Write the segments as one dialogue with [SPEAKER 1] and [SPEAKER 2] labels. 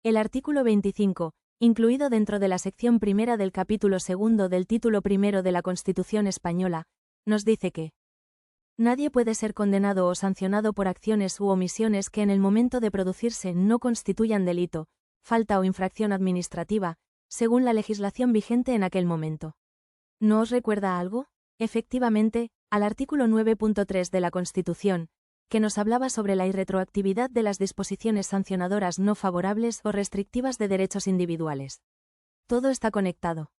[SPEAKER 1] El artículo 25, incluido dentro de la sección primera del capítulo segundo del título primero de la Constitución española, nos dice que nadie puede ser condenado o sancionado por acciones u omisiones que en el momento de producirse no constituyan delito, falta o infracción administrativa, según la legislación vigente en aquel momento. ¿No os recuerda algo? Efectivamente, al artículo 9.3 de la Constitución, que nos hablaba sobre la irretroactividad de las disposiciones sancionadoras no favorables o restrictivas de derechos individuales. Todo está conectado.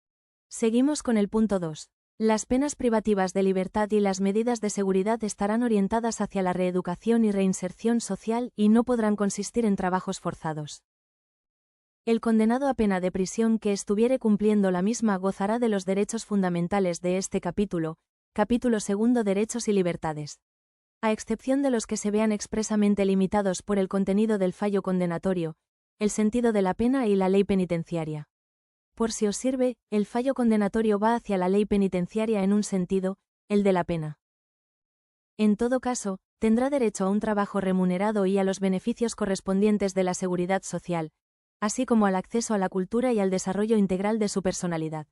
[SPEAKER 1] Seguimos con el punto 2. Las penas privativas de libertad y las medidas de seguridad estarán orientadas hacia la reeducación y reinserción social y no podrán consistir en trabajos forzados. El condenado a pena de prisión que estuviere cumpliendo la misma gozará de los derechos fundamentales de este capítulo, capítulo segundo Derechos y Libertades. A excepción de los que se vean expresamente limitados por el contenido del fallo condenatorio, el sentido de la pena y la ley penitenciaria. Por si os sirve, el fallo condenatorio va hacia la ley penitenciaria en un sentido, el de la pena. En todo caso, tendrá derecho a un trabajo remunerado y a los beneficios correspondientes de la seguridad social, así como al acceso a la cultura y al desarrollo integral de su personalidad.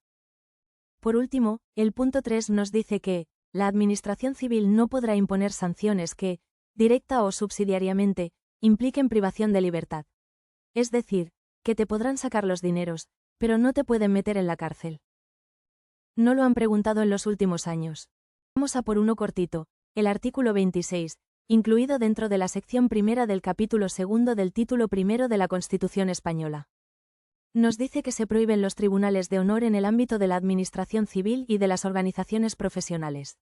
[SPEAKER 1] Por último, el punto 3 nos dice que la Administración civil no podrá imponer sanciones que, directa o subsidiariamente, impliquen privación de libertad. Es decir, que te podrán sacar los dineros, pero no te pueden meter en la cárcel. No lo han preguntado en los últimos años. Vamos a por uno cortito, el artículo 26, incluido dentro de la sección primera del capítulo segundo del título primero de la Constitución española. Nos dice que se prohíben los tribunales de honor en el ámbito de la administración civil y de las organizaciones profesionales.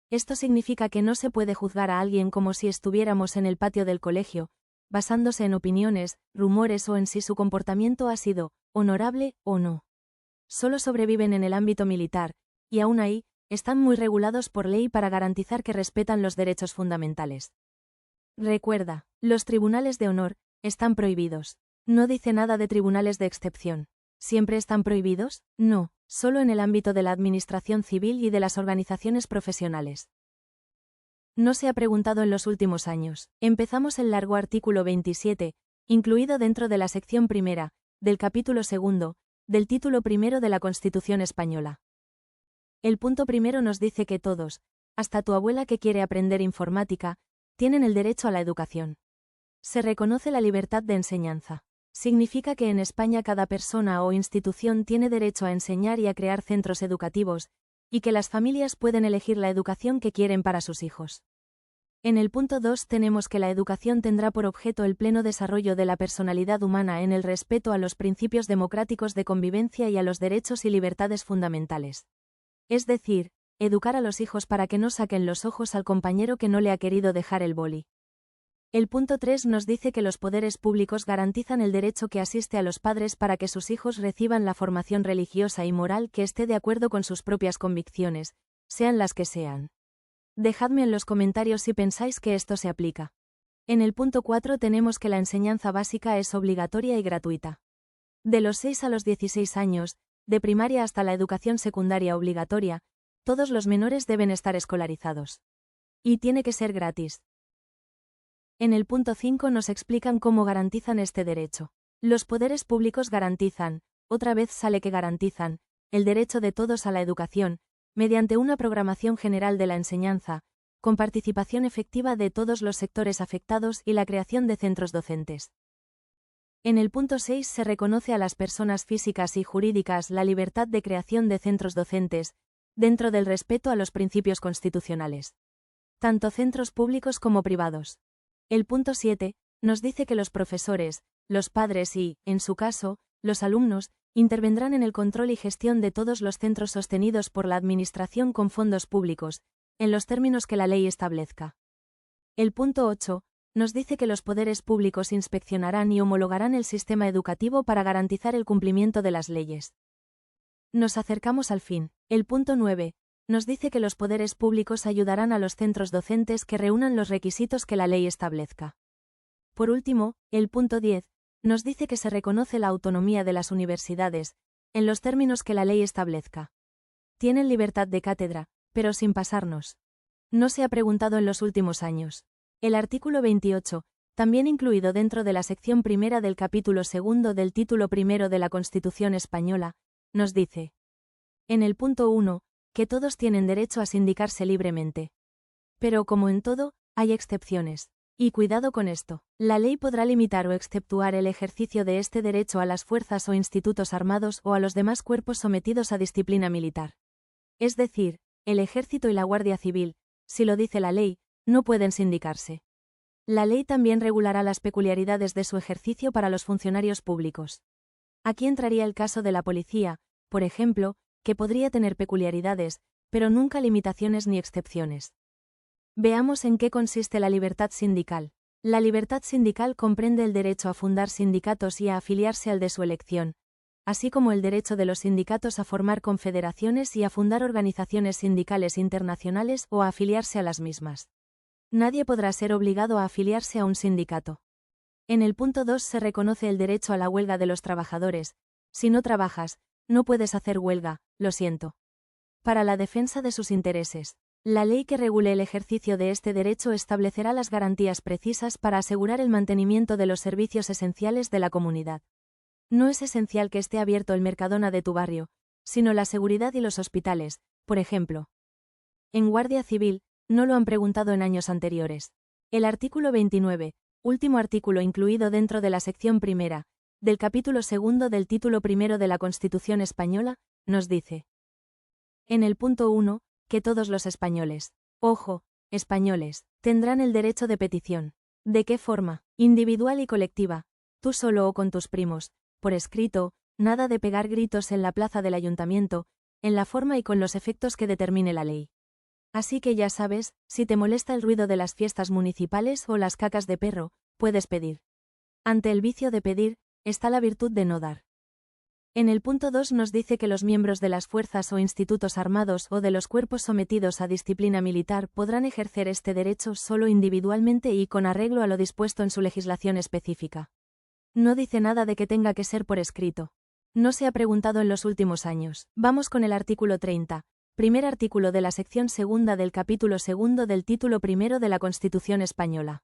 [SPEAKER 1] Esto significa que no se puede juzgar a alguien como si estuviéramos en el patio del colegio, basándose en opiniones, rumores o en si su comportamiento ha sido honorable o no. Solo sobreviven en el ámbito militar, y aún ahí, están muy regulados por ley para garantizar que respetan los derechos fundamentales. Recuerda, los tribunales de honor están prohibidos. No dice nada de tribunales de excepción. ¿Siempre están prohibidos? No, solo en el ámbito de la administración civil y de las organizaciones profesionales. No se ha preguntado en los últimos años. Empezamos el largo artículo 27, incluido dentro de la sección primera, del capítulo segundo, del título primero de la Constitución española. El punto primero nos dice que todos, hasta tu abuela que quiere aprender informática, tienen el derecho a la educación. Se reconoce la libertad de enseñanza. Significa que en España cada persona o institución tiene derecho a enseñar y a crear centros educativos, y que las familias pueden elegir la educación que quieren para sus hijos. En el punto 2 tenemos que la educación tendrá por objeto el pleno desarrollo de la personalidad humana en el respeto a los principios democráticos de convivencia y a los derechos y libertades fundamentales. Es decir, educar a los hijos para que no saquen los ojos al compañero que no le ha querido dejar el boli. El punto 3 nos dice que los poderes públicos garantizan el derecho que asiste a los padres para que sus hijos reciban la formación religiosa y moral que esté de acuerdo con sus propias convicciones, sean las que sean. Dejadme en los comentarios si pensáis que esto se aplica. En el punto 4 tenemos que la enseñanza básica es obligatoria y gratuita. De los 6 a los 16 años, de primaria hasta la educación secundaria obligatoria, todos los menores deben estar escolarizados. Y tiene que ser gratis. En el punto 5 nos explican cómo garantizan este derecho. Los poderes públicos garantizan, otra vez sale que garantizan, el derecho de todos a la educación, mediante una programación general de la enseñanza, con participación efectiva de todos los sectores afectados y la creación de centros docentes. En el punto 6 se reconoce a las personas físicas y jurídicas la libertad de creación de centros docentes, dentro del respeto a los principios constitucionales. Tanto centros públicos como privados. El punto 7 nos dice que los profesores, los padres y, en su caso, los alumnos, intervendrán en el control y gestión de todos los centros sostenidos por la Administración con fondos públicos, en los términos que la ley establezca. El punto 8 nos dice que los poderes públicos inspeccionarán y homologarán el sistema educativo para garantizar el cumplimiento de las leyes. Nos acercamos al fin. El punto 9 nos dice que los poderes públicos ayudarán a los centros docentes que reúnan los requisitos que la ley establezca. Por último, el punto 10 nos dice que se reconoce la autonomía de las universidades, en los términos que la ley establezca. Tienen libertad de cátedra, pero sin pasarnos. No se ha preguntado en los últimos años. El artículo 28, también incluido dentro de la sección primera del capítulo segundo del título primero de la Constitución española, nos dice, en el punto 1, que todos tienen derecho a sindicarse libremente. Pero como en todo, hay excepciones. Y cuidado con esto, la ley podrá limitar o exceptuar el ejercicio de este derecho a las fuerzas o institutos armados o a los demás cuerpos sometidos a disciplina militar. Es decir, el Ejército y la Guardia Civil, si lo dice la ley, no pueden sindicarse. La ley también regulará las peculiaridades de su ejercicio para los funcionarios públicos. Aquí entraría el caso de la policía, por ejemplo, que podría tener peculiaridades, pero nunca limitaciones ni excepciones. Veamos en qué consiste la libertad sindical. La libertad sindical comprende el derecho a fundar sindicatos y a afiliarse al de su elección, así como el derecho de los sindicatos a formar confederaciones y a fundar organizaciones sindicales internacionales o a afiliarse a las mismas. Nadie podrá ser obligado a afiliarse a un sindicato. En el punto 2 se reconoce el derecho a la huelga de los trabajadores. Si no trabajas, no puedes hacer huelga, lo siento. Para la defensa de sus intereses. La ley que regule el ejercicio de este derecho establecerá las garantías precisas para asegurar el mantenimiento de los servicios esenciales de la comunidad. No es esencial que esté abierto el Mercadona de tu barrio, sino la seguridad y los hospitales, por ejemplo. En Guardia Civil, no lo han preguntado en años anteriores. El artículo 29, último artículo incluido dentro de la sección primera, del capítulo segundo del título primero de la Constitución española, nos dice. En el punto 1, que todos los españoles, ojo, españoles, tendrán el derecho de petición. ¿De qué forma? Individual y colectiva, tú solo o con tus primos, por escrito, nada de pegar gritos en la plaza del ayuntamiento, en la forma y con los efectos que determine la ley. Así que ya sabes, si te molesta el ruido de las fiestas municipales o las cacas de perro, puedes pedir. Ante el vicio de pedir, está la virtud de no dar. En el punto 2 nos dice que los miembros de las fuerzas o institutos armados o de los cuerpos sometidos a disciplina militar podrán ejercer este derecho solo individualmente y con arreglo a lo dispuesto en su legislación específica. No dice nada de que tenga que ser por escrito. No se ha preguntado en los últimos años. Vamos con el artículo 30. Primer artículo de la sección segunda del capítulo segundo del título primero de la Constitución española.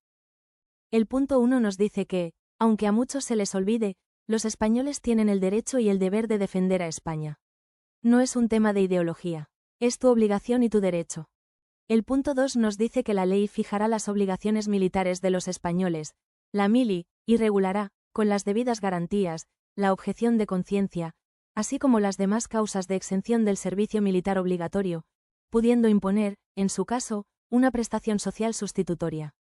[SPEAKER 1] El punto 1 nos dice que, aunque a muchos se les olvide, los españoles tienen el derecho y el deber de defender a España. No es un tema de ideología. Es tu obligación y tu derecho. El punto 2 nos dice que la ley fijará las obligaciones militares de los españoles, la mili, y regulará, con las debidas garantías, la objeción de conciencia, así como las demás causas de exención del servicio militar obligatorio, pudiendo imponer, en su caso, una prestación social sustitutoria.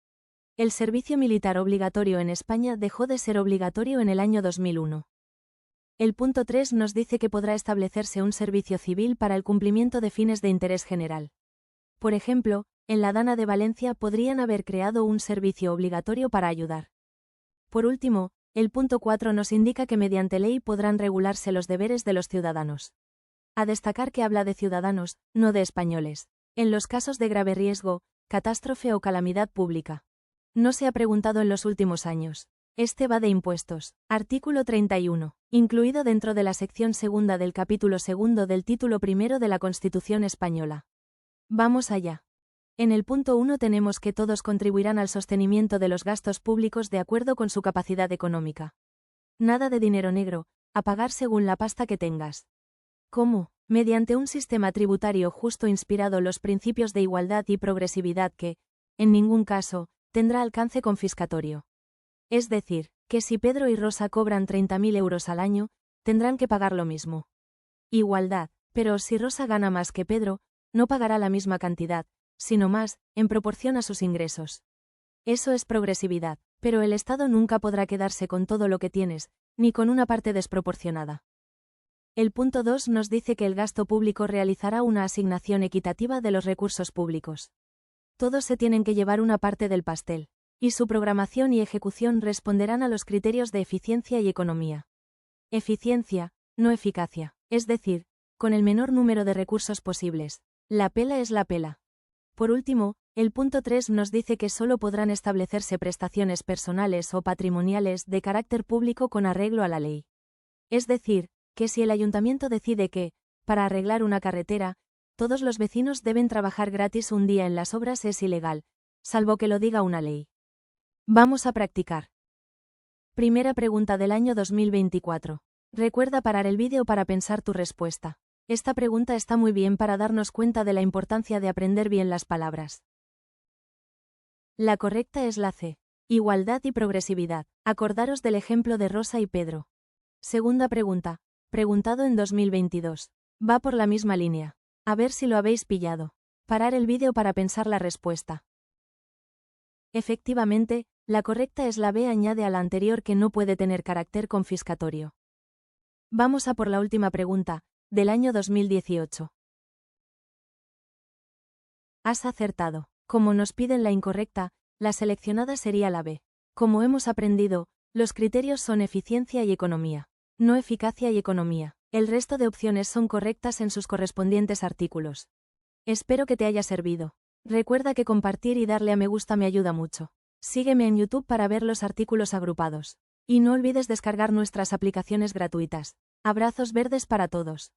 [SPEAKER 1] El servicio militar obligatorio en España dejó de ser obligatorio en el año 2001. El punto 3 nos dice que podrá establecerse un servicio civil para el cumplimiento de fines de interés general. Por ejemplo, en la Dana de Valencia podrían haber creado un servicio obligatorio para ayudar. Por último, el punto 4 nos indica que mediante ley podrán regularse los deberes de los ciudadanos. A destacar que habla de ciudadanos, no de españoles, en los casos de grave riesgo, catástrofe o calamidad pública. No se ha preguntado en los últimos años. Este va de impuestos. Artículo 31. Incluido dentro de la sección segunda del capítulo segundo del título primero de la Constitución española. Vamos allá. En el punto 1 tenemos que todos contribuirán al sostenimiento de los gastos públicos de acuerdo con su capacidad económica. Nada de dinero negro, a pagar según la pasta que tengas. ¿Cómo? Mediante un sistema tributario justo inspirado en los principios de igualdad y progresividad que, en ningún caso, tendrá alcance confiscatorio. Es decir, que si Pedro y Rosa cobran 30.000 euros al año, tendrán que pagar lo mismo. Igualdad, pero si Rosa gana más que Pedro, no pagará la misma cantidad, sino más, en proporción a sus ingresos. Eso es progresividad, pero el Estado nunca podrá quedarse con todo lo que tienes, ni con una parte desproporcionada. El punto 2 nos dice que el gasto público realizará una asignación equitativa de los recursos públicos. Todos se tienen que llevar una parte del pastel, y su programación y ejecución responderán a los criterios de eficiencia y economía. Eficiencia, no eficacia, es decir, con el menor número de recursos posibles. La pela es la pela. Por último, el punto 3 nos dice que solo podrán establecerse prestaciones personales o patrimoniales de carácter público con arreglo a la ley. Es decir, que si el ayuntamiento decide que, para arreglar una carretera, todos los vecinos deben trabajar gratis un día en las obras es ilegal, salvo que lo diga una ley. Vamos a practicar. Primera pregunta del año 2024. Recuerda parar el vídeo para pensar tu respuesta. Esta pregunta está muy bien para darnos cuenta de la importancia de aprender bien las palabras. La correcta es la C. Igualdad y progresividad. Acordaros del ejemplo de Rosa y Pedro. Segunda pregunta. Preguntado en 2022. Va por la misma línea. A ver si lo habéis pillado. Parar el vídeo para pensar la respuesta. Efectivamente, la correcta es la B. Añade a la anterior que no puede tener carácter confiscatorio. Vamos a por la última pregunta, del año 2018. Has acertado. Como nos piden la incorrecta, la seleccionada sería la B. Como hemos aprendido, los criterios son eficiencia y economía, no eficacia y economía. El resto de opciones son correctas en sus correspondientes artículos. Espero que te haya servido. Recuerda que compartir y darle a me gusta me ayuda mucho. Sígueme en YouTube para ver los artículos agrupados. Y no olvides descargar nuestras aplicaciones gratuitas. Abrazos verdes para todos.